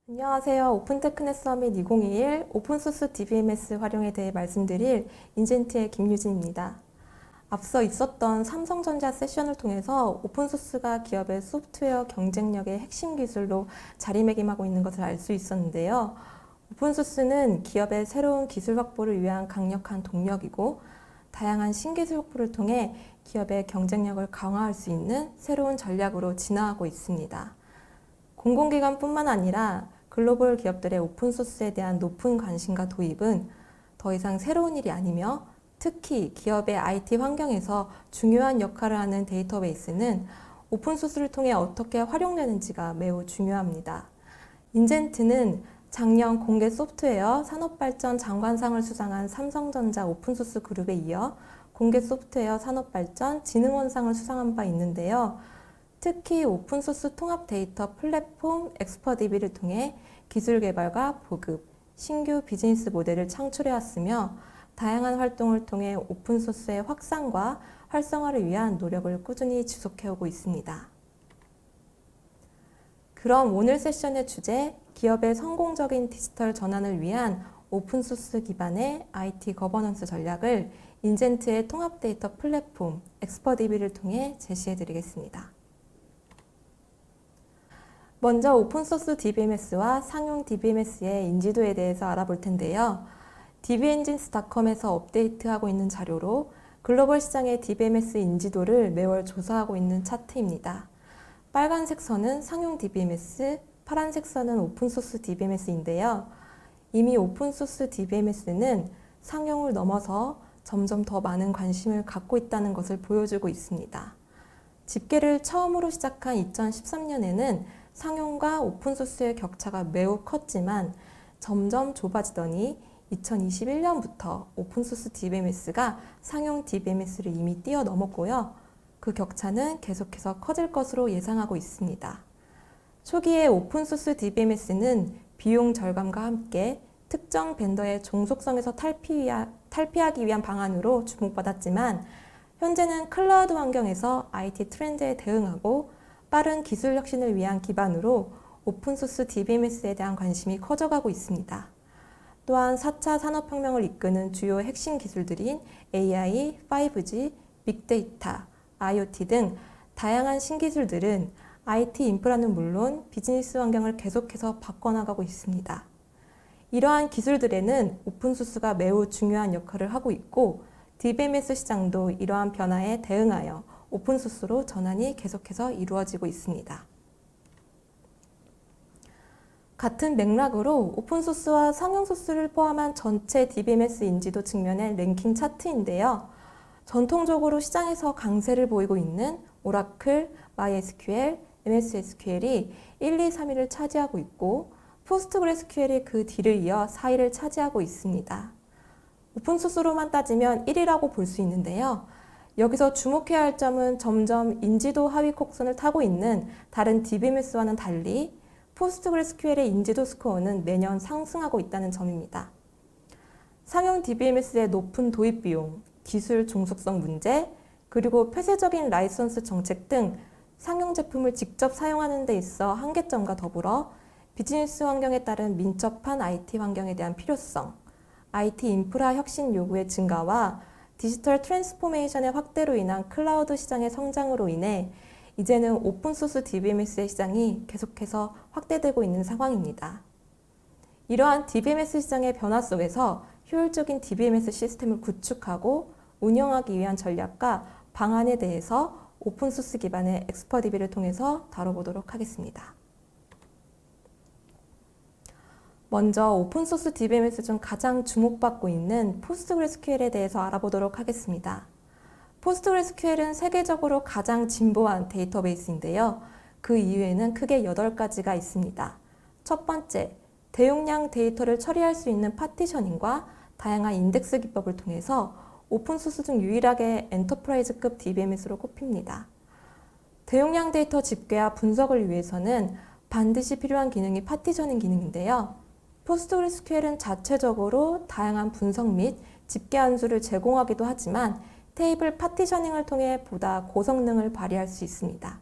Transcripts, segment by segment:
안녕하세요. 오픈테크넷 서밋 2021 오픈소스 DBMS 활용에 대해 말씀드릴 인젠트의 김유진입니다. 앞서 있었던 삼성전자 세션을 통해서 오픈소스가 기업의 소프트웨어 경쟁력의 핵심 기술로 자리매김하고 있는 것을 알 수 있었는데요. 오픈소스는 기업의 새로운 기술 확보를 위한 강력한 동력이고, 다양한 신기술 확보를 통해 기업의 경쟁력을 강화할 수 있는 새로운 전략으로 진화하고 있습니다. 공공기관뿐만 아니라 글로벌 기업들의 오픈소스에 대한 높은 관심과 도입은 더 이상 새로운 일이 아니며, 특히 기업의 IT 환경에서 중요한 역할을 하는 데이터베이스는 오픈소스를 통해 어떻게 활용되는지가 매우 중요합니다. 인젠트는 작년 공개 소프트웨어 산업발전 장관상을 수상한 삼성전자 오픈소스 그룹에 이어 공개 소프트웨어 산업발전 진흥원상을 수상한 바 있는데요. 특히 오픈소스 통합 데이터 플랫폼 엑스퍼디비를 통해 기술 개발과 보급, 신규 비즈니스 모델을 창출해왔으며, 다양한 활동을 통해 오픈소스의 확산과 활성화를 위한 노력을 꾸준히 지속해오고 있습니다. 그럼 오늘 세션의 주제, 기업의 성공적인 디지털 전환을 위한 오픈소스 기반의 IT 거버넌스 전략을 인젠트의 통합 데이터 플랫폼 엑스퍼디비를 통해 제시해드리겠습니다. 먼저 오픈소스 DBMS와 상용 DBMS의 인지도에 대해서 알아볼 텐데요. dbengines.com에서 업데이트하고 있는 자료로 글로벌 시장의 DBMS 인지도를 매월 조사하고 있는 차트입니다. 빨간색 선은 상용 DBMS, 파란색 선은 오픈소스 DBMS인데요. 이미 오픈소스 DBMS는 상용을 넘어서 점점 더 많은 관심을 갖고 있다는 것을 보여주고 있습니다. 집계를 처음으로 시작한 2013년에는 상용과 오픈소스의 격차가 매우 컸지만 점점 좁아지더니 2021년부터 오픈소스 DBMS가 상용 DBMS를 이미 뛰어넘었고요. 그 격차는 계속해서 커질 것으로 예상하고 있습니다. 초기에 오픈소스 DBMS는 비용 절감과 함께 특정 벤더의 종속성에서 탈피하기 위한 방안으로 주목받았지만, 현재는 클라우드 환경에서 IT 트렌드에 대응하고 빠른 기술 혁신을 위한 기반으로 오픈소스 DBMS에 대한 관심이 커져가고 있습니다. 또한 4차 산업혁명을 이끄는 주요 핵심 기술들인 AI, 5G, 빅데이터, IoT 등 다양한 신기술들은 IT 인프라는 물론 비즈니스 환경을 계속해서 바꿔나가고 있습니다. 이러한 기술들에는 오픈소스가 매우 중요한 역할을 하고 있고, DBMS 시장도 이러한 변화에 대응하여 오픈소스로 전환이 계속해서 이루어지고 있습니다. 같은 맥락으로 오픈소스와 상용소스를 포함한 전체 DBMS 인지도 측면의 랭킹 차트인데요. 전통적으로 시장에서 강세를 보이고 있는 오라클, MySQL, MS SQL이 1, 2, 3위를 차지하고 있고, 포스트그레스QL이 그 뒤를 이어 4위를 차지하고 있습니다. 오픈소스로만 따지면 1위라고 볼 수 있는데요. 여기서 주목해야 할 점은 점점 인지도 하위 곡선을 타고 있는 다른 DBMS와는 달리 포스트그레스QL의 인지도 스코어는 매년 상승하고 있다는 점입니다. 상용 DBMS의 높은 도입 비용, 기술 종속성 문제, 그리고 폐쇄적인 라이선스 정책 등 상용 제품을 직접 사용하는 데 있어 한계점과 더불어 비즈니스 환경에 따른 민첩한 IT 환경에 대한 필요성, IT 인프라 혁신 요구의 증가와 디지털 트랜스포메이션의 확대로 인한 클라우드 시장의 성장으로 인해 이제는 오픈소스 DBMS의 시장이 계속해서 확대되고 있는 상황입니다. 이러한 DBMS 시장의 변화 속에서 효율적인 DBMS 시스템을 구축하고 운영하기 위한 전략과 방안에 대해서 오픈소스 기반의 엑스퍼디비를 통해서 다뤄보도록 하겠습니다. 먼저 오픈소스 DBMS 중 가장 주목받고 있는 포스트그레스QL에 대해서 알아보도록 하겠습니다. 포스트그레스QL은 세계적으로 가장 진보한 데이터베이스인데요. 그 이유에는 크게 8가지가 있습니다. 첫 번째, 대용량 데이터를 처리할 수 있는 파티셔닝과 다양한 인덱스 기법을 통해서 오픈소스 중 유일하게 엔터프라이즈급 DBMS로 꼽힙니다. 대용량 데이터 집계와 분석을 위해서는 반드시 필요한 기능이 파티셔닝 기능인데요. 포스트그레스QL은 자체적으로 다양한 분석 및 집계 함수를 제공하기도 하지만 테이블 파티셔닝을 통해 보다 고성능을 발휘할 수 있습니다.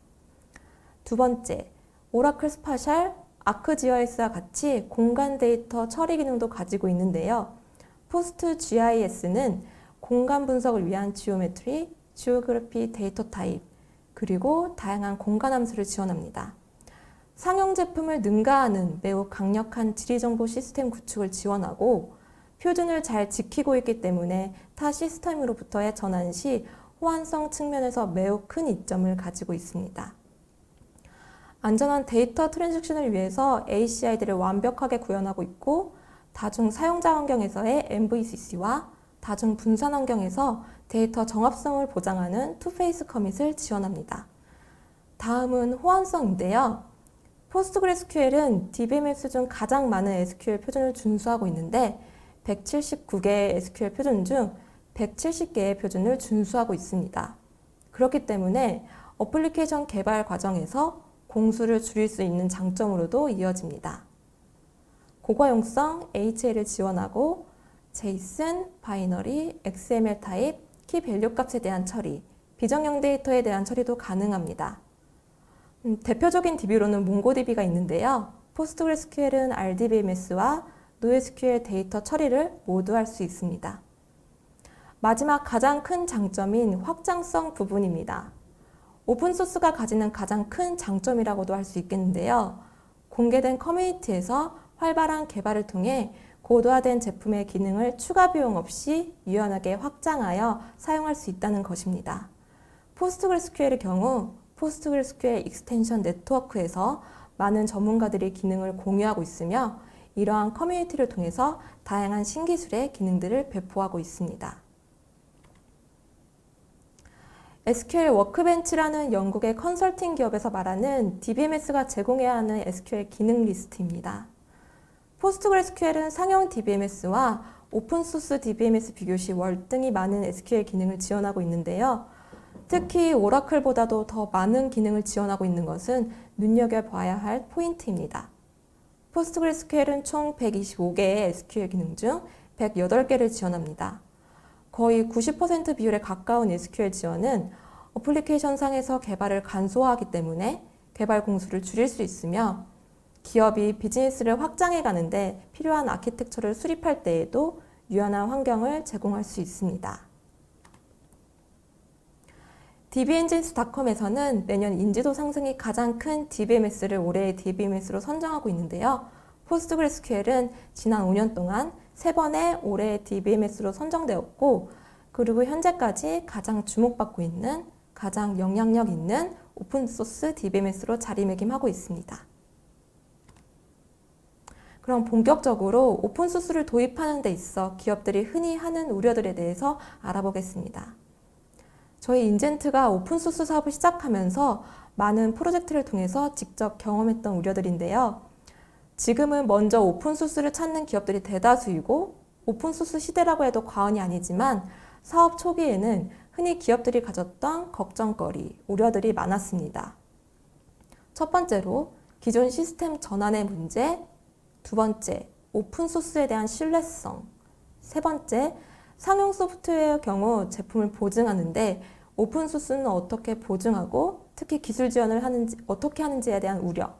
두 번째, 오라클 스파셜, ArcGIS와 같이 공간 데이터 처리 기능도 가지고 있는데요. PostGIS는 공간 분석을 위한 지오메트리, 지오그래피 데이터 타입, 그리고 다양한 공간 함수를 지원합니다. 상용 제품을 능가하는 매우 강력한 지리정보 시스템 구축을 지원하고 표준을 잘 지키고 있기 때문에 타 시스템으로부터의 전환 시 호환성 측면에서 매우 큰 이점을 가지고 있습니다. 안전한 데이터 트랜잭션을 위해서 ACI들을 완벽하게 구현하고 있고 다중 사용자 환경에서의 MVCC와 다중 분산 환경에서 데이터 정합성을 보장하는 투페이스 커밋을 지원합니다. 다음은 호환성인데요. PostgreSQL은 DBMS 중 가장 많은 SQL 표준을 준수하고 있는데 179개의 SQL 표준 중 170개의 표준을 준수하고 있습니다. 그렇기 때문에 어플리케이션 개발 과정에서 공수를 줄일 수 있는 장점으로도 이어집니다. 고가용성 HL을 지원하고 JSON, 바이너리, XML 타입, 키 밸류 값에 대한 처리, 비정형 데이터에 대한 처리도 가능합니다. 대표적인 DB로는 몽고DB가 있는데요. PostgreSQL은 RDBMS와 NoSQL 데이터 처리를 모두 할 수 있습니다. 마지막 가장 큰 장점인 확장성 부분입니다. 오픈소스가 가지는 가장 큰 장점이라고도 할 수 있겠는데요. 공개된 커뮤니티에서 활발한 개발을 통해 고도화된 제품의 기능을 추가 비용 없이 유연하게 확장하여 사용할 수 있다는 것입니다. PostgreSQL의 경우 PostgreSQL 익스텐션 네트워크에서 많은 전문가들이 기능을 공유하고 있으며 이러한 커뮤니티를 통해서 다양한 신기술의 기능들을 배포하고 있습니다. SQL 워크벤치라는 영국의 컨설팅 기업에서 말하는 DBMS가 제공해야 하는 SQL 기능 리스트입니다. PostgreSQL은 상용 DBMS와 오픈소스 DBMS 비교 시 월등히 많은 SQL 기능을 지원하고 있는데요. 특히 오라클보다도 더 많은 기능을 지원하고 있는 것은 눈여겨봐야 할 포인트입니다. PostgreSQL은 총 125개의 SQL 기능 중 108개를 지원합니다. 거의 90% 비율에 가까운 SQL 지원은 어플리케이션상에서 개발을 간소화하기 때문에 개발 공수를 줄일 수 있으며 기업이 비즈니스를 확장해 가는데 필요한 아키텍처를 수립할 때에도 유연한 환경을 제공할 수 있습니다. dbengines닷컴에서는 매년 인지도 상승이 가장 큰 DBMS를 올해의 DBMS로 선정하고 있는데요. PostgreSQL은 지난 5년 동안 3번의 올해의 DBMS로 선정되었고 그리고 현재까지 가장 주목받고 있는 가장 영향력 있는 오픈소스 DBMS로 자리매김하고 있습니다. 그럼 본격적으로 오픈소스를 도입하는 데 있어 기업들이 흔히 하는 우려들에 대해서 알아보겠습니다. 저희 인젠트가 오픈소스 사업을 시작하면서 많은 프로젝트를 통해서 직접 경험했던 우려들인데요. 지금은 먼저 오픈소스를 찾는 기업들이 대다수이고 오픈소스 시대라고 해도 과언이 아니지만 사업 초기에는 흔히 기업들이 가졌던 걱정거리, 우려들이 많았습니다. 첫 번째로 기존 시스템 전환의 문제, 두 번째, 오픈소스에 대한 신뢰성, 세 번째, 상용 소프트웨어의 경우 제품을 보증하는데 오픈소스는 어떻게 보증하고 특히 기술 지원을 어떻게 하는지에 대한 우려,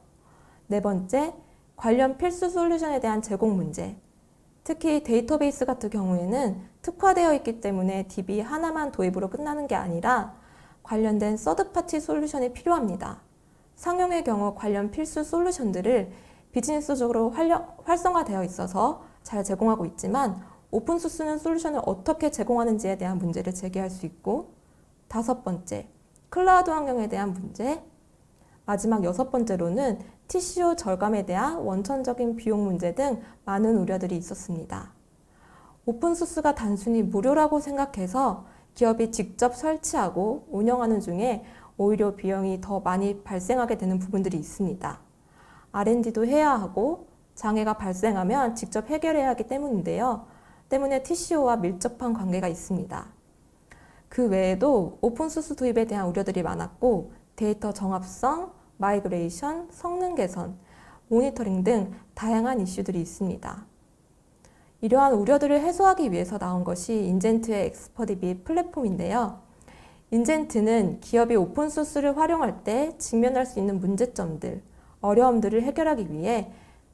네 번째, 관련 필수 솔루션에 대한 제공 문제, 특히 데이터베이스 같은 경우에는 특화되어 있기 때문에 DB 하나만 도입으로 끝나는 게 아니라 관련된 서드파티 솔루션이 필요합니다. 상용의 경우 관련 필수 솔루션들을 비즈니스적으로 활성화되어 있어서 잘 제공하고 있지만 오픈소스는 솔루션을 어떻게 제공하는지에 대한 문제를 제기할 수 있고 다섯 번째, 클라우드 환경에 대한 문제, 마지막 여섯 번째로는 TCO 절감에 대한 원천적인 비용 문제 등 많은 우려들이 있었습니다. 오픈소스가 단순히 무료라고 생각해서 기업이 직접 설치하고 운영하는 중에 오히려 비용이 더 많이 발생하게 되는 부분들이 있습니다. R&D도 해야 하고 장애가 발생하면 직접 해결해야 하기 때문인데요. 때문에 TCO와 밀접한 관계가 있습니다. 그 외에도 오픈소스 도입에 대한 우려들이 많았고 데이터 정합성, 마이그레이션, 성능 개선, 모니터링 등 다양한 이슈들이 있습니다. 이러한 우려들을 해소하기 위해서 나온 것이 인젠트의 엑스퍼DB 플랫폼인데요. 인젠트는 기업이 오픈소스를 활용할 때 직면할 수 있는 문제점들, 어려움들을 해결하기 위해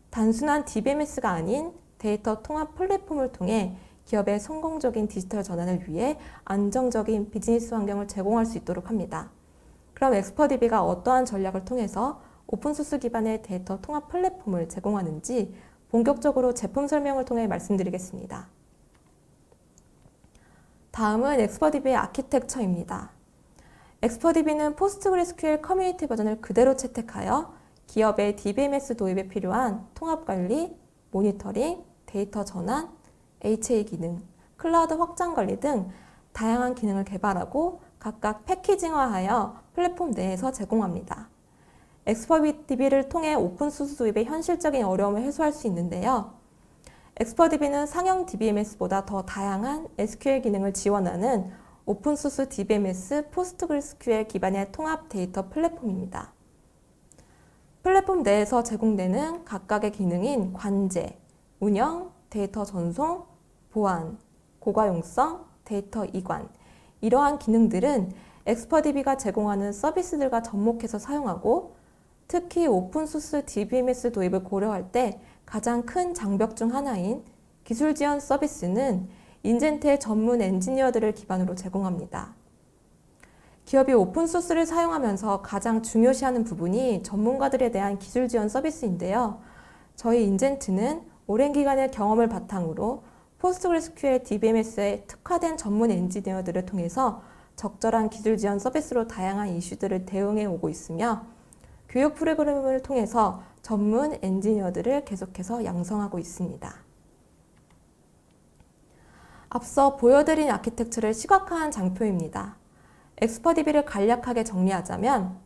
단순한 DBMS가 아닌 데이터 통합 플랫폼을 통해 기업의 성공적인 디지털 전환을 위해 안정적인 비즈니스 환경을 제공할 수 있도록 합니다. 그럼 엑스퍼DB가 어떠한 전략을 통해서 오픈소스 기반의 데이터 통합 플랫폼을 제공하는지 본격적으로 제품 설명을 통해 말씀드리겠습니다. 다음은 엑스퍼DB의 아키텍처입니다. 엑스퍼DB는 포스트그레스QL 커뮤니티 버전을 그대로 채택하여 기업의 DBMS 도입에 필요한 통합 관리, 모니터링, 데이터 전환, HA 기능, 클라우드 확장 관리 등 다양한 기능을 개발하고 각각 패키징화하여 플랫폼 내에서 제공합니다. 엑스퍼DB를 통해 오픈소스 도입의 현실적인 어려움을 해소할 수 있는데요. 엑스퍼DB는 상용 DBMS보다 더 다양한 SQL 기능을 지원하는 오픈소스 DBMS 포스트그레스QL 기반의 통합 데이터 플랫폼입니다. 플랫폼 내에서 제공되는 각각의 기능인 관제, 운영, 데이터 전송, 보안, 고가용성, 데이터 이관 이러한 기능들은 엑스퍼DB가 제공하는 서비스들과 접목해서 사용하고 특히 오픈소스 DBMS 도입을 고려할 때 가장 큰 장벽 중 하나인 기술 지원 서비스는 인젠트의 전문 엔지니어들을 기반으로 제공합니다. 기업이 오픈소스를 사용하면서 가장 중요시하는 부분이 전문가들에 대한 기술 지원 서비스인데요. 저희 인젠트는 오랜 기간의 경험을 바탕으로 포스트그레스QL DBMS에 특화된 전문 엔지니어들을 통해서 적절한 기술 지원 서비스로 다양한 이슈들을 대응해 오고 있으며 교육 프로그램을 통해서 전문 엔지니어들을 계속해서 양성하고 있습니다. 앞서 보여드린 아키텍처를 시각화한 장표입니다. 엑스퍼DB를 간략하게 정리하자면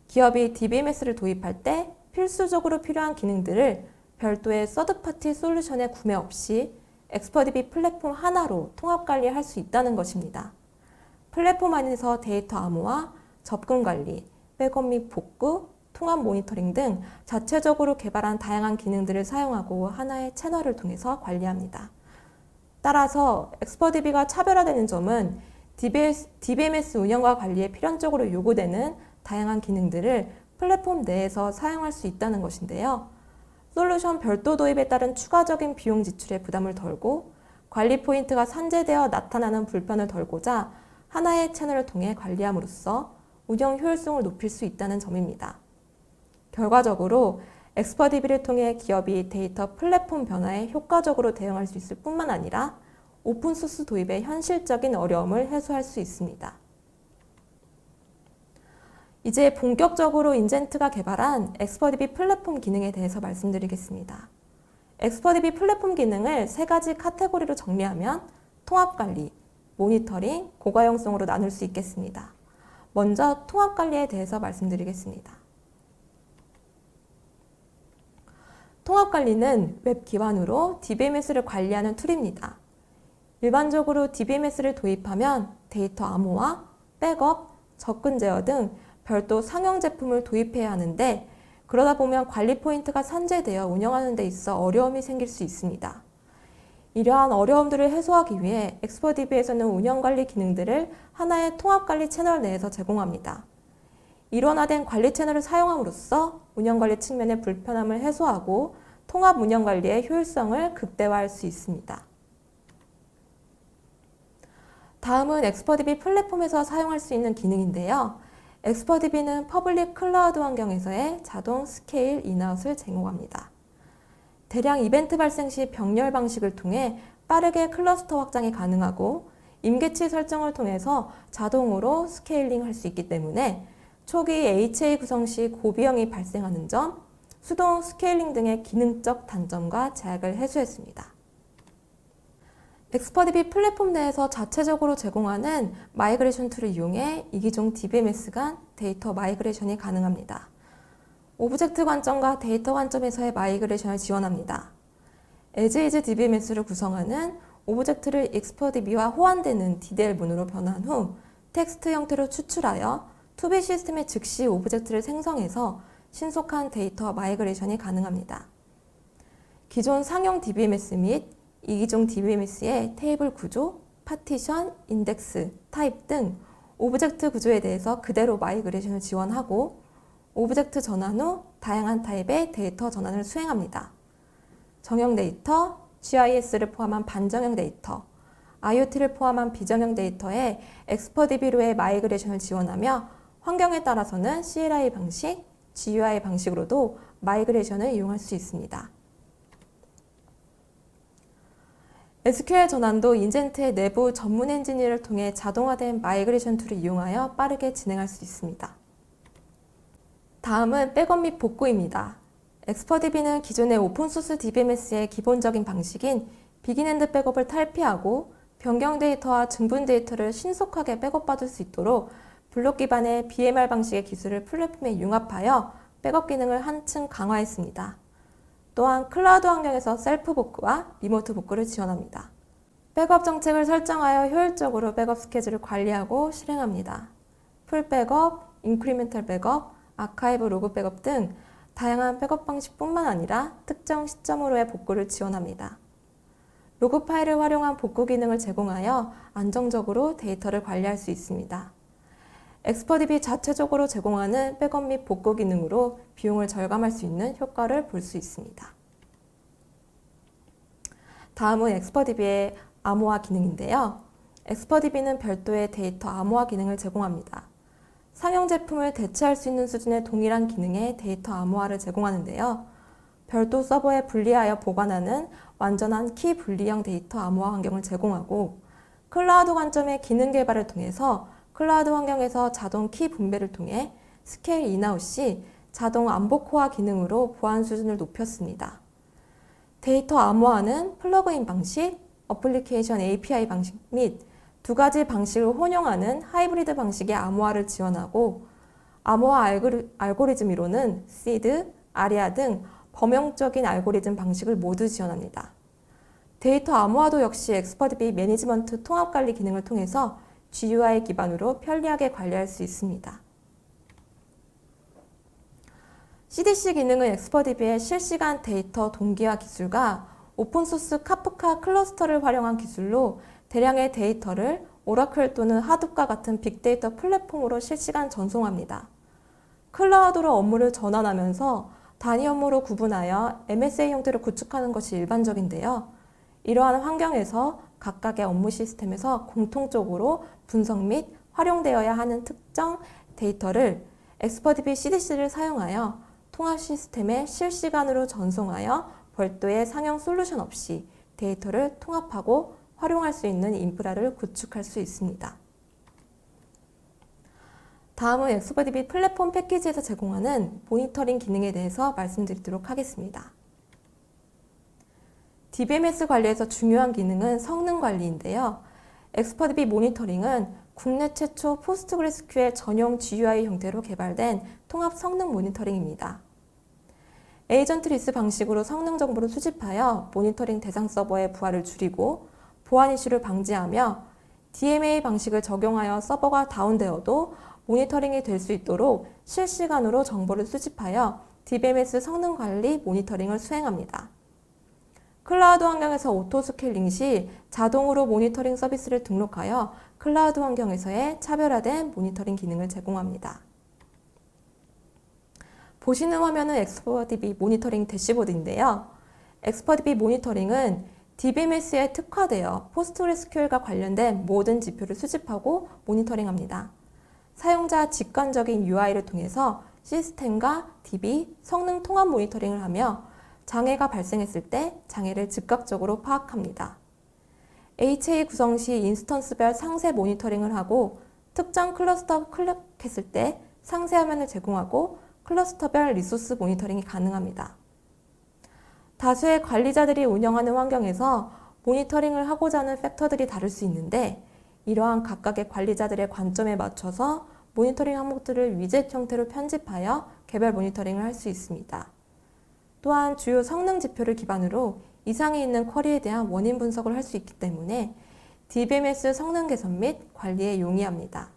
기업이 DBMS를 도입할 때 필수적으로 필요한 기능들을 별도의 서드파티 솔루션의 구매 없이 엑스퍼DB 플랫폼 하나로 통합 관리할 수 있다는 것입니다. 플랫폼 안에서 데이터 암호화, 접근 관리, 백업 및 복구, 통합 모니터링 등 자체적으로 개발한 다양한 기능들을 사용하고 하나의 채널을 통해서 관리합니다. 따라서 엑스퍼DB가 차별화되는 점은 DBMS 운영과 관리에 필연적으로 요구되는 다양한 기능들을 플랫폼 내에서 사용할 수 있다는 것인데요. 솔루션 별도 도입에 따른 추가적인 비용 지출에 부담을 덜고 관리 포인트가 산재되어 나타나는 불편을 덜고자 하나의 채널을 통해 관리함으로써 운영 효율성을 높일 수 있다는 점입니다. 결과적으로 엑스퍼DB를 통해 기업이 데이터 플랫폼 변화에 효과적으로 대응할 수 있을 뿐만 아니라 오픈소스 도입의 현실적인 어려움을 해소할 수 있습니다. 이제 본격적으로 인젠트가 개발한 엑스퍼DB 플랫폼 기능에 대해서 말씀드리겠습니다. 엑스퍼DB 플랫폼 기능을 세 가지 카테고리로 정리하면 통합관리, 모니터링, 고가용성으로 나눌 수 있겠습니다. 먼저 통합관리에 대해서 말씀드리겠습니다. 통합관리는 웹 기반으로 DBMS를 관리하는 툴입니다. 일반적으로 DBMS를 도입하면 데이터 암호화, 백업, 접근 제어 등 별도 상용 제품을 도입해야 하는데 그러다 보면 관리 포인트가 산재되어 운영하는 데 있어 어려움이 생길 수 있습니다. 이러한 어려움들을 해소하기 위해 엑스퍼DB에서는 운영관리 기능들을 하나의 통합관리 채널 내에서 제공합니다. 일원화된 관리 채널을 사용함으로써 운영관리 측면의 불편함을 해소하고 통합 운영관리의 효율성을 극대화할 수 있습니다. 다음은 엑스퍼DB 플랫폼에서 사용할 수 있는 기능인데요. 엑스퍼DB는 퍼블릭 클라우드 환경에서의 자동 스케일 인아웃을 제공합니다. 대량 이벤트 발생 시 병렬 방식을 통해 빠르게 클러스터 확장이 가능하고 임계치 설정을 통해서 자동으로 스케일링 할 수 있기 때문에 초기 HA 구성 시 고비용이 발생하는 점, 수동 스케일링 등의 기능적 단점과 제약을 해소했습니다. 엑스퍼DB 플랫폼 내에서 자체적으로 제공하는 마이그레이션 툴을 이용해 이기종 DBMS 간 데이터 마이그레이션이 가능합니다. 오브젝트 관점과 데이터 관점에서의 마이그레이션을 지원합니다. as-is DBMS를 구성하는 오브젝트를 엑스퍼DB와 호환되는 DDL 문으로 변환 후 텍스트 형태로 추출하여 투비 시스템에 즉시 오브젝트를 생성해서 신속한 데이터 마이그레이션이 가능합니다. 기존 상용 DBMS 및 이기종 DBMS의 테이블 구조, 파티션, 인덱스, 타입 등 오브젝트 구조에 대해서 그대로 마이그레이션을 지원하고 오브젝트 전환 후 다양한 타입의 데이터 전환을 수행합니다. 정형 데이터, GIS를 포함한 반정형 데이터, IoT를 포함한 비정형 데이터에 엑스퍼DB로의 마이그레이션을 지원하며 환경에 따라서는 CLI 방식, GUI 방식으로도 마이그레이션을 이용할 수 있습니다. SQL 전환도 인젠트의 내부 전문 엔지니어를 통해 자동화된 마이그레이션 툴을 이용하여 빠르게 진행할 수 있습니다. 다음은 백업 및 복구입니다. 엑스퍼DB는 기존의 오픈소스 DBMS의 기본적인 방식인 비긴엔드 백업을 탈피하고 변경 데이터와 증분 데이터를 신속하게 백업받을 수 있도록 블록 기반의 BMR 방식의 기술을 플랫폼에 융합하여 백업 기능을 한층 강화했습니다. 또한 클라우드 환경에서 셀프 복구와 리모트 복구를 지원합니다. 백업 정책을 설정하여 효율적으로 백업 스케줄을 관리하고 실행합니다. 풀 백업, 인크리멘탈 백업, 아카이브 로그 백업 등 다양한 백업 방식뿐만 아니라 특정 시점으로의 복구를 지원합니다. 로그 파일을 활용한 복구 기능을 제공하여 안정적으로 데이터를 관리할 수 있습니다. 엑스퍼DB 자체적으로 제공하는 백업 및 복구 기능으로 비용을 절감할 수 있는 효과를 볼 수 있습니다. 다음은 엑스퍼DB의 암호화 기능인데요. 엑스퍼DB는 별도의 데이터 암호화 기능을 제공합니다. 상용 제품을 대체할 수 있는 수준의 동일한 기능의 데이터 암호화를 제공하는데요. 별도 서버에 분리하여 보관하는 완전한 키 분리형 데이터 암호화 환경을 제공하고 클라우드 관점의 기능 개발을 통해서 클라우드 환경에서 자동 키 분배를 통해 스케일 인아웃 시 자동 암복호화 기능으로 보안 수준을 높였습니다. 데이터 암호화는 플러그인 방식, 어플리케이션 API 방식 및 두 가지 방식을 혼용하는 하이브리드 방식의 암호화를 지원하고 암호화 알고리즘 이론은 시드, 아리아 등 범용적인 알고리즘 방식을 모두 지원합니다. 데이터 암호화도 역시 엑스퍼DB 매니지먼트 통합관리 기능을 통해서 GUI 기반으로 편리하게 관리할 수 있습니다. CDC 기능은 엑스퍼DB의 실시간 데이터 동기화 기술과 오픈소스 카프카 클러스터를 활용한 기술로 대량의 데이터를 오라클 또는 하둡과 같은 빅데이터 플랫폼으로 실시간 전송합니다. 클라우드로 업무를 전환하면서 단위 업무로 구분하여 MSA 형태로 구축하는 것이 일반적인데요. 이러한 환경에서 각각의 업무 시스템에서 공통적으로 분석 및 활용되어야 하는 특정 데이터를 엑스퍼DB CDC를 사용하여 통합 시스템에 실시간으로 전송하여 별도의 상용 솔루션 없이 데이터를 통합하고 활용할 수 있는 인프라를 구축할 수 있습니다. 다음은 엑스퍼DB 플랫폼 패키지에서 제공하는 모니터링 기능에 대해서 말씀드리도록 하겠습니다. DBMS 관리에서 중요한 기능은 성능 관리인데요. 엑스퍼DB 모니터링은 국내 최초 포스트그레스QL 전용 GUI 형태로 개발된 통합 성능 모니터링입니다. 에이전트리스 방식으로 성능 정보를 수집하여 모니터링 대상 서버의 부하를 줄이고 보안 이슈를 방지하며 DMA 방식을 적용하여 서버가 다운되어도 모니터링이 될 수 있도록 실시간으로 정보를 수집하여 DBMS 성능 관리 모니터링을 수행합니다. 클라우드 환경에서 오토 스케일링 시 자동으로 모니터링 서비스를 등록하여 클라우드 환경에서의 차별화된 모니터링 기능을 제공합니다. 보시는 화면은 엑스퍼DB 모니터링 대시보드인데요. 엑스퍼DB 모니터링은 DBMS에 특화되어 포스트그레스QL과 관련된 모든 지표를 수집하고 모니터링합니다. 사용자 직관적인 UI를 통해서 시스템과 DB 성능 통합 모니터링을 하며 장애가 발생했을 때 장애를 즉각적으로 파악합니다. HA 구성 시 인스턴스별 상세 모니터링을 하고 특정 클러스터 클릭했을 때 상세 화면을 제공하고 클러스터별 리소스 모니터링이 가능합니다. 다수의 관리자들이 운영하는 환경에서 모니터링을 하고자 하는 팩터들이 다를 수 있는데 이러한 각각의 관리자들의 관점에 맞춰서 모니터링 항목들을 위젯 형태로 편집하여 개별 모니터링을 할 수 있습니다. 또한 주요 성능 지표를 기반으로 이상이 있는 쿼리에 대한 원인 분석을 할 수 있기 때문에 DBMS 성능 개선 및 관리에 용이합니다.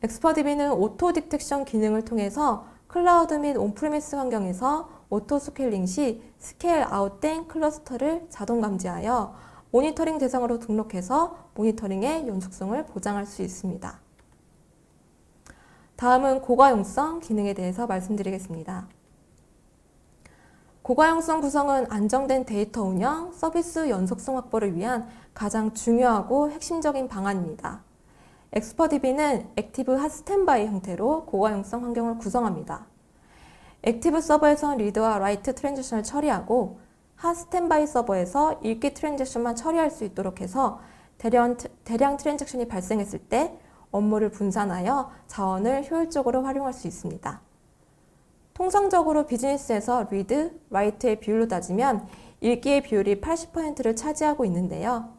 엑스퍼DB는 오토 디텍션 기능을 통해서 클라우드 및 온프리미스 환경에서 오토 스케일링 시 스케일 아웃된 클러스터를 자동 감지하여 모니터링 대상으로 등록해서 모니터링의 연속성을 보장할 수 있습니다. 다음은 고가용성 기능에 대해서 말씀드리겠습니다. 고가용성 구성은 안정된 데이터 운영, 서비스 연속성 확보를 위한 가장 중요하고 핵심적인 방안입니다. 엑스퍼DB는 액티브 핫 스탠바이 형태로 고가용성 환경을 구성합니다. 액티브 서버에서 리드와 라이트 트랜지션을 처리하고 핫 스탠바이 서버에서 읽기 트랜지션만 처리할 수 있도록 해서 대량 트랜잭션이 발생했을 때 업무를 분산하여 자원을 효율적으로 활용할 수 있습니다. 통상적으로 비즈니스에서 리드, 라이트의 비율로 따지면 읽기의 비율이 80%를 차지하고 있는데요.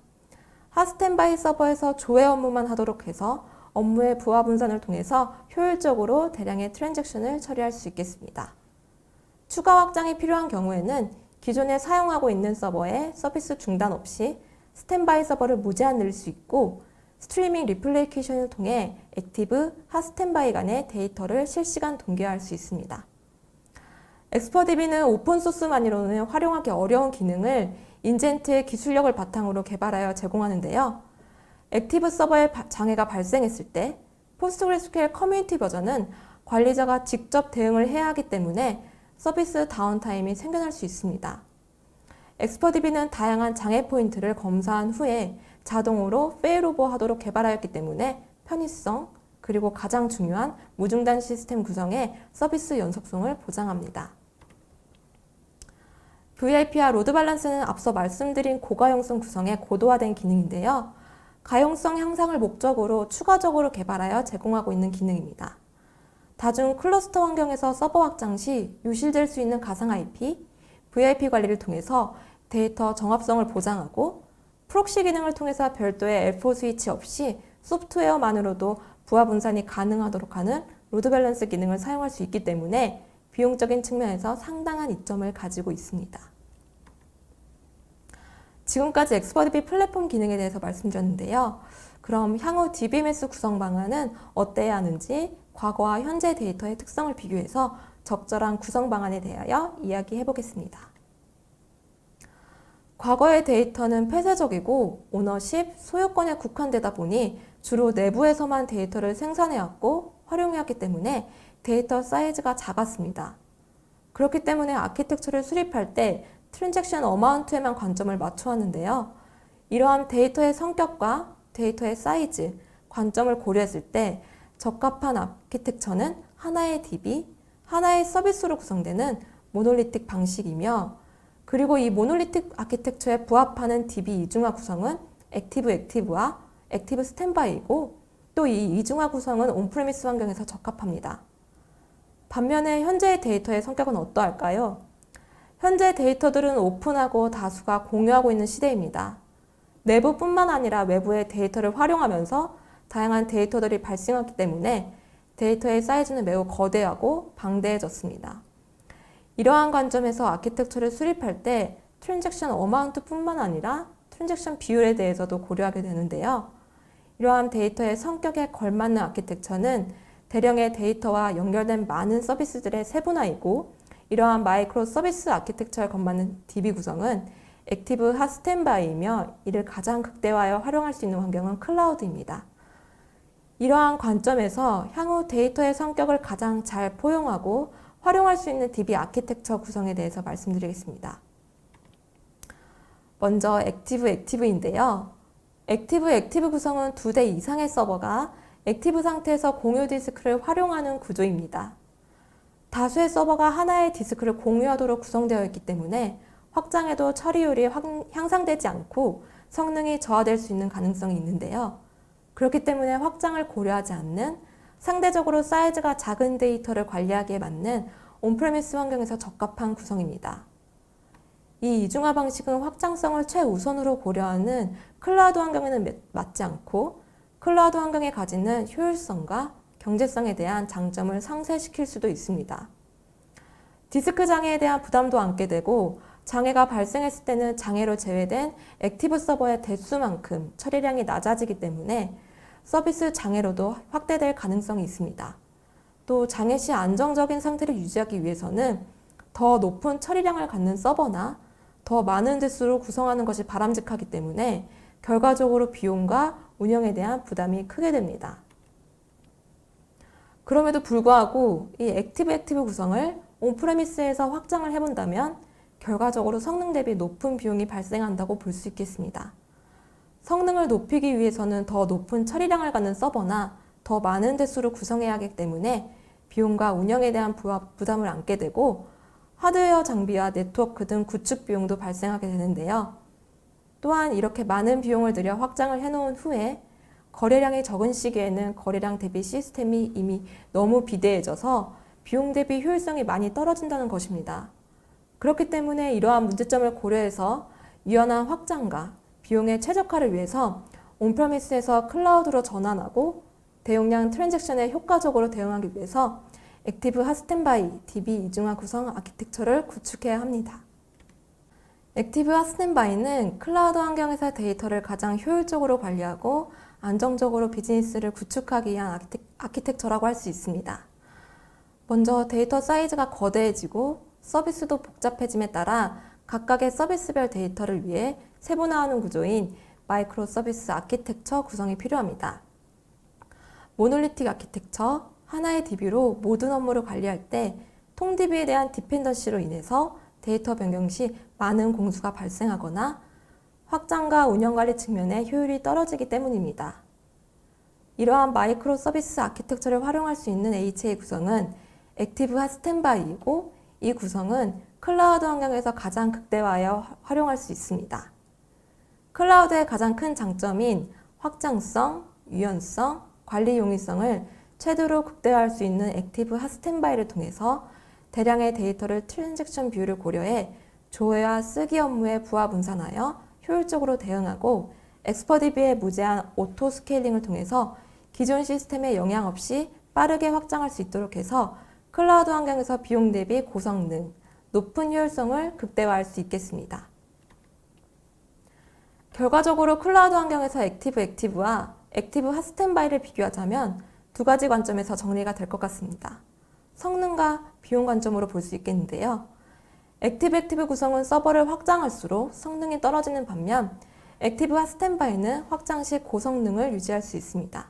핫 스탠바이 서버에서 조회 업무만 하도록 해서 업무의 부하 분산을 통해서 효율적으로 대량의 트랜잭션을 처리할 수 있겠습니다. 추가 확장이 필요한 경우에는 기존에 사용하고 있는 서버에 서비스 중단 없이 스탠바이 서버를 무제한 늘릴 수 있고 스트리밍 리플리케이션을 통해 액티브, 핫 스탠바이 간의 데이터를 실시간 동기화할 수 있습니다. 엑스퍼DB는 오픈소스만으로는 활용하기 어려운 기능을 인젠트의 기술력을 바탕으로 개발하여 제공하는데요. 액티브 서버에 장애가 발생했을 때 포스트그레스QL 커뮤니티 버전은 관리자가 직접 대응을 해야 하기 때문에 서비스 다운타임이 생겨날 수 있습니다. 엑스퍼DB는 다양한 장애 포인트를 검사한 후에 자동으로 페일오버 하도록 개발하였기 때문에 편의성, 그리고 가장 중요한 무중단 시스템 구성의 서비스 연속성을 보장합니다. VIP와 로드 밸런스는 앞서 말씀드린 고가용성 구성의 고도화된 기능인데요. 가용성 향상을 목적으로 추가적으로 개발하여 제공하고 있는 기능입니다. 다중 클러스터 환경에서 서버 확장 시 유실될 수 있는 가상 IP, VIP 관리를 통해서 데이터 정합성을 보장하고 프록시 기능을 통해서 별도의 L4 스위치 없이 소프트웨어만으로도 부하 분산이 가능하도록 하는 로드 밸런스 기능을 사용할 수 있기 때문에 비용적인 측면에서 상당한 이점을 가지고 있습니다. 지금까지 엑스퍼DB 플랫폼 기능에 대해서 말씀드렸는데요. 그럼 향후 DBMS 구성 방안은 어때야 하는지 과거와 현재 데이터의 특성을 비교해서 적절한 구성 방안에 대하여 이야기해 보겠습니다. 과거의 데이터는 폐쇄적이고 오너십, 소유권에 국한되다 보니 주로 내부에서만 데이터를 생산해왔고 활용해왔기 때문에 데이터 사이즈가 작았습니다. 그렇기 때문에 아키텍처를 수립할 때 트랜잭션 어마운트에만 관점을 맞춰왔는데요. 이러한 데이터의 성격과 데이터의 사이즈, 관점을 고려했을 때 적합한 아키텍처는 하나의 DB, 하나의 서비스로 구성되는 모놀리틱 방식이며 그리고 이 모놀리틱 아키텍처에 부합하는 DB 이중화 구성은 액티브와 액티브 스탠바이이고 또 이 이중화 구성은 온프레미스 환경에서 적합합니다. 반면에 현재의 데이터의 성격은 어떠할까요? 현재 데이터들은 오픈하고 다수가 공유하고 있는 시대입니다. 내부뿐만 아니라 외부의 데이터를 활용하면서 다양한 데이터들이 발생하기 때문에 데이터의 사이즈는 매우 거대하고 방대해졌습니다. 이러한 관점에서 아키텍처를 수립할 때 트랜잭션 어마운트뿐만 아니라 트랜잭션 비율에 대해서도 고려하게 되는데요. 이러한 데이터의 성격에 걸맞는 아키텍처는 대량의 데이터와 연결된 많은 서비스들의 세분화이고 이러한 마이크로 서비스 아키텍처에 걸맞는 DB 구성은 액티브 핫 스탠바이이며 이를 가장 극대화하여 활용할 수 있는 환경은 클라우드입니다. 이러한 관점에서 향후 데이터의 성격을 가장 잘 포용하고 활용할 수 있는 DB 아키텍처 구성에 대해서 말씀드리겠습니다. 먼저 액티브인데요. 액티브 구성은 2대 이상의 서버가 액티브 상태에서 공유 디스크를 활용하는 구조입니다. 다수의 서버가 하나의 디스크를 공유하도록 구성되어 있기 때문에 확장에도 처리율이 향상되지 않고 성능이 저하될 수 있는 가능성이 있는데요. 그렇기 때문에 확장을 고려하지 않는 상대적으로 사이즈가 작은 데이터를 관리하기에 맞는 온프레미스 환경에서 적합한 구성입니다. 이 이중화 방식은 확장성을 최우선으로 고려하는 클라우드 환경에는 맞지 않고 클라우드 환경에 가지는 효율성과 경제성에 대한 장점을 상쇄시킬 수도 있습니다. 디스크 장애에 대한 부담도 안게 되고 장애가 발생했을 때는 장애로 제외된 액티브 서버의 대수만큼 처리량이 낮아지기 때문에 서비스 장애로도 확대될 가능성이 있습니다. 또 장애 시 안정적인 상태를 유지하기 위해서는 더 높은 처리량을 갖는 서버나 더 많은 대수로 구성하는 것이 바람직하기 때문에 결과적으로 비용과 운영에 대한 부담이 크게 됩니다. 그럼에도 불구하고 이 액티브 구성을 온프레미스에서 확장을 해본다면 결과적으로 성능 대비 높은 비용이 발생한다고 볼 수 있겠습니다. 성능을 높이기 위해서는 더 높은 처리량을 갖는 서버나 더 많은 대수를 구성해야 하기 때문에 비용과 운영에 대한 부담을 안게 되고 하드웨어 장비와 네트워크 등 구축 비용도 발생하게 되는데요. 또한 이렇게 많은 비용을 들여 확장을 해놓은 후에 거래량이 적은 시기에는 거래량 대비 시스템이 이미 너무 비대해져서 비용 대비 효율성이 많이 떨어진다는 것입니다. 그렇기 때문에 이러한 문제점을 고려해서 유연한 확장과 비용의 최적화를 위해서 온프레미스에서 클라우드로 전환하고 대용량 트랜잭션에 효과적으로 대응하기 위해서 액티브 핫스탠바이 DB 이중화 구성 아키텍처를 구축해야 합니다. 액티브 핫스탠바이는 클라우드 환경에서 데이터를 가장 효율적으로 관리하고 안정적으로 비즈니스를 구축하기 위한 아키텍처라고 할 수 있습니다. 먼저 데이터 사이즈가 거대해지고 서비스도 복잡해짐에 따라 각각의 서비스별 데이터를 위해 세분화하는 구조인 마이크로 서비스 아키텍처 구성이 필요합니다. 모놀리틱 아키텍처, 하나의 DB로 모든 업무를 관리할 때 통-DB에 대한 디펜던시로 인해서 데이터 변경 시 많은 공수가 발생하거나 확장과 운영관리 측면에 효율이 떨어지기 때문입니다. 이러한 마이크로 서비스 아키텍처를 활용할 수 있는 HA 구성은 액티브 핫스탠바이이고 이 구성은 클라우드 환경에서 가장 극대화하여 활용할 수 있습니다. 클라우드의 가장 큰 장점인 확장성, 유연성, 관리 용이성을 최대로 극대화할 수 있는 액티브 핫스탠바이를 통해서 대량의 데이터를 트랜잭션 비율을 고려해 조회와 쓰기 업무에 부하 분산하여 효율적으로 대응하고 엑스퍼DB의 무제한 오토 스케일링을 통해서 기존 시스템에 영향 없이 빠르게 확장할 수 있도록 해서 클라우드 환경에서 비용 대비 고성능, 높은 효율성을 극대화할 수 있겠습니다. 결과적으로 클라우드 환경에서 액티브와 액티브 핫스탠바이를 비교하자면 두 가지 관점에서 정리가 될 것 같습니다. 성능과 비용 관점으로 볼 수 있겠는데요. 액티브 구성은 서버를 확장할수록 성능이 떨어지는 반면 액티브 핫스탠바이는 확장 시 고성능을 유지할 수 있습니다.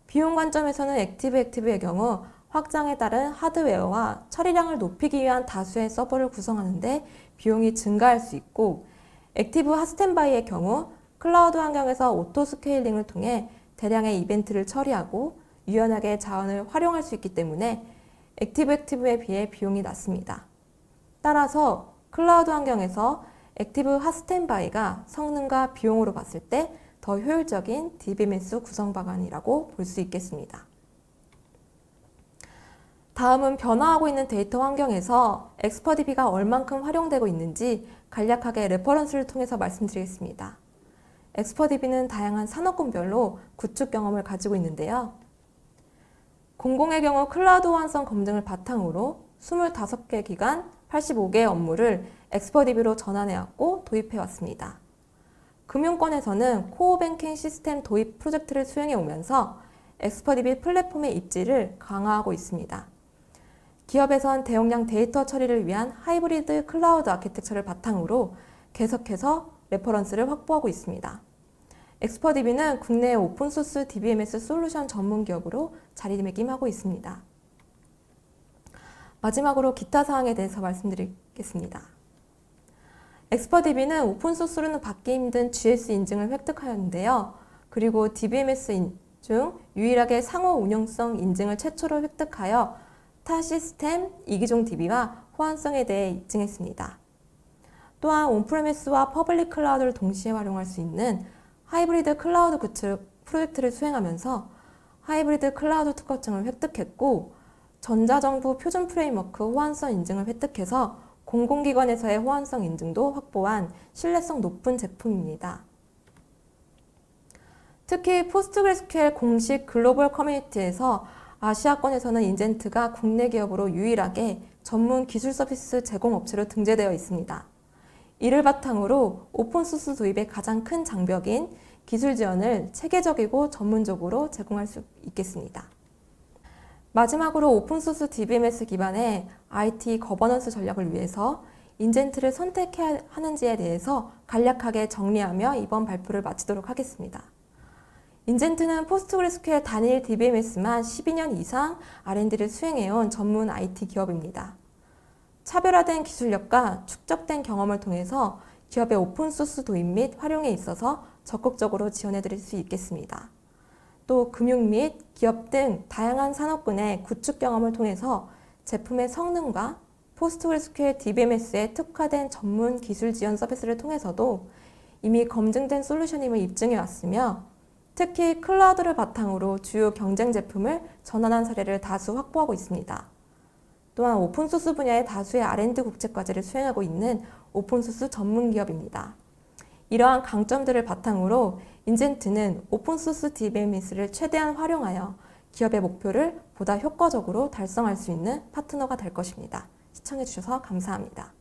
비용 관점에서는 액티브의 경우 확장에 따른 하드웨어와 처리량을 높이기 위한 다수의 서버를 구성하는데 비용이 증가할 수 있고 액티브 핫스탠바이의 경우 클라우드 환경에서 오토 스케일링을 통해 대량의 이벤트를 처리하고 유연하게 자원을 활용할 수 있기 때문에 액티브에 비해 비용이 낮습니다. 따라서 클라우드 환경에서 액티브 핫스탠바이가 성능과 비용으로 봤을 때 더 효율적인 DBMS 구성 방안이라고 볼 수 있겠습니다. 다음은 변화하고 있는 데이터 환경에서 엑스퍼DB가 얼만큼 활용되고 있는지 간략하게 레퍼런스를 통해서 말씀드리겠습니다. 엑스퍼DB는 다양한 산업군별로 구축 경험을 가지고 있는데요. 공공의 경우 클라우드 호환성 검증을 바탕으로 25개 기관 85개의 업무를 엑스퍼DB로 전환해왔고 도입해왔습니다. 금융권에서는 코어 뱅킹 시스템 도입 프로젝트를 수행해 오면서 엑스퍼DB 플랫폼의 입지를 강화하고 있습니다. 기업에선 대용량 데이터 처리를 위한 하이브리드 클라우드 아키텍처를 바탕으로 계속해서 레퍼런스를 확보하고 있습니다. 엑스퍼DB는 국내 오픈소스 DBMS 솔루션 전문 기업으로 자리매김하고 있습니다. 마지막으로 기타 사항에 대해서 말씀드리겠습니다. 엑스퍼DB는 오픈소스로는 받기 힘든 GS 인증을 획득하였는데요. 그리고 DBMS 중 유일하게 상호 운용성 인증을 최초로 획득하여 타 시스템, 이기종 DB와 호환성에 대해 입증했습니다. 또한 온프레미스와 퍼블릭 클라우드를 동시에 활용할 수 있는 하이브리드 클라우드 구축 프로젝트를 수행하면서 하이브리드 클라우드 특허증을 획득했고 전자정부 표준 프레임워크 호환성 인증을 획득해서 공공기관에서의 호환성 인증도 확보한 신뢰성 높은 제품입니다. 특히 포스트그레스QL 공식 글로벌 커뮤니티에서 아시아권에서는 인젠트가 국내 기업으로 유일하게 전문 기술 서비스 제공 업체로 등재되어 있습니다. 이를 바탕으로 오픈소스 도입의 가장 큰 장벽인 기술 지원을 체계적이고 전문적으로 제공할 수 있겠습니다. 마지막으로 오픈소스 DBMS 기반의 IT 거버넌스 전략을 위해서 인젠트를 선택해야 하는지에 대해서 간략하게 정리하며 이번 발표를 마치도록 하겠습니다. 인젠트는 포스트그레스QL 단일 DBMS만 12년 이상 R&D를 수행해온 전문 IT 기업입니다. 차별화된 기술력과 축적된 경험을 통해서 기업의 오픈소스 도입 및 활용에 있어서 적극적으로 지원해드릴 수 있겠습니다. 또 금융 및 기업 등 다양한 산업군의 구축 경험을 통해서 제품의 성능과 포스트그레스QL DBMS에 특화된 전문 기술 지원 서비스를 통해서도 이미 검증된 솔루션임을 입증해 왔으며 특히 클라우드를 바탕으로 주요 경쟁 제품을 전환한 사례를 다수 확보하고 있습니다. 또한 오픈소스 분야의 다수의 R&D 국제과제를 수행하고 있는 오픈소스 전문 기업입니다. 이러한 강점들을 바탕으로 인젠트는 오픈소스 DBMS를 최대한 활용하여 기업의 목표를 보다 효과적으로 달성할 수 있는 파트너가 될 것입니다. 시청해주셔서 감사합니다.